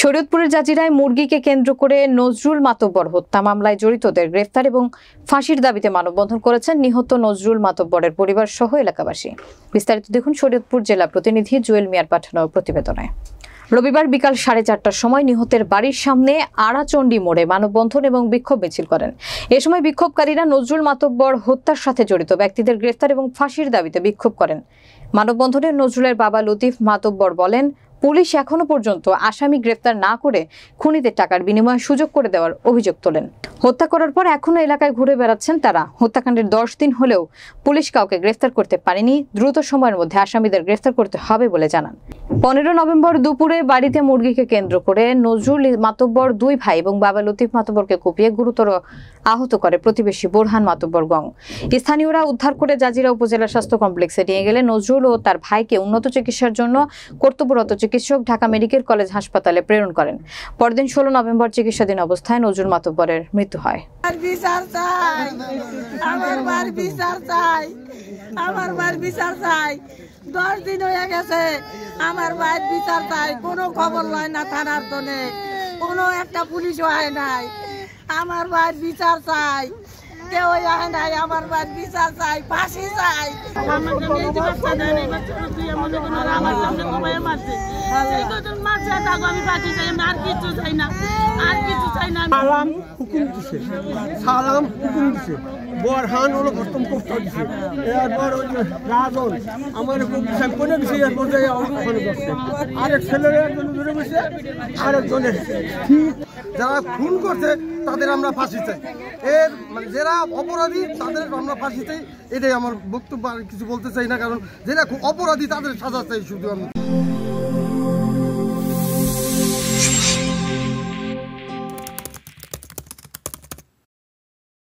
শরীয়তপুরের জাজিরায় মুরগিকে কেন্দ্র করে নজরুল মাতব্বর হত্যা মামলায় জড়িতদের গ্রেফতার এবং ফাঁসির দাবিতে মানববন্ধন করেছেন নিহত নজরুল মাতব্বরের পরিবার সহ এলাকাবাসী। বিস্তারিত দেখুন শরীয়তপুর জেলা প্রতিনিধি জুয়েল মিয়ার পাঠানো প্রতিবেদনে। রবিবার বিকাল 4:30টার সময় নিহতের বাড়ির সামনে আড়াচণ্ডী মোড়ে মানববন্ধন এবং বিক্ষোভ মিছিল করেন। এ সময় বিক্ষোভকারীরা নজরুল মাতব্বর হত্যার সাথে জড়িত ব্যক্তিদের গ্রেফতার এবং ফাঁসির দাবিতে বিক্ষোভ করেন। মানববন্ধনে নজরুলের বাবা লতিফ মাতব্বর বলেন, পুলিশ এখনো পর্যন্ত আসামি গ্রেফতার না করে খুনিদের টাকার বিনিময়ে সুযোগ করে দেওয়ার অভিযোগ তোলেন। হত্যা করার পর এখনো এলাকায় ঘুরে বেড়াচ্ছেন তারা। হত্যাকাণ্ডের 10 দিন হলেও পুলিশ কাউকে গ্রেফতার করতে পারেনি। দ্রুত সময়ের মধ্যে আসামিদের গ্রেফতার করতে হবে বলে জানান। 15 নভেম্বর দুপুরে বাড়িতে মুরগিকে কেন্দ্র করে নজরুল মাতব্বর 2 ভাই এবং বাবা লতিফ মাতব্বরকে কুপিয়ে গুরুতর আহত করে প্রতিবেশী বোরহান মাতব্বর গং। স্থানীয়রা উদ্ধার করে জাজিরা উপজেলা স্বাস্থ্য কমপ্লেক্সে নিয়ে গেলে নজরুল ও তার ভাইকে উন্নত চিকিৎসার জন্য কর্তব্যরত চিকিৎসক ঢাকা মেডিকেল কলেজ হাসপাতালে প্রেরণ করেন। পরদিন 16 নভেম্বর চিকিৎসাধীন অবস্থায় নজরুল মাতব্বরের মৃত্যু হয়। আমার বিচার চাই 10 দিন হয়ে গেছে, আমার ভাই বিচার চাই। কোনো খবর লয় না, থানার দনে কোনো একটা পুলিশ হয় নাই। আমার ভাই বিচার চাই, কেউ আয় নাই। আমার ভাই বিচার চাই, ফাঁসি চাই। বোরহান হলো প্রথম করতে দিছে, এরপর রাজন আমার কোনে দিছে, এরপর আরেক ছেলের একজন ধরে বসে, আরেকজনের যারা খুন করছে তাদের আমরা ফাঁসি চাই। এর মানে যারা অপরাধী তাদের আমরা ফাঁসি চাই। এটাই আমার বক্তব্য, আর কিছু বলতে চাই না, কারণ যারা অপরাধী তাদের সাজা চাই শুধু আমি।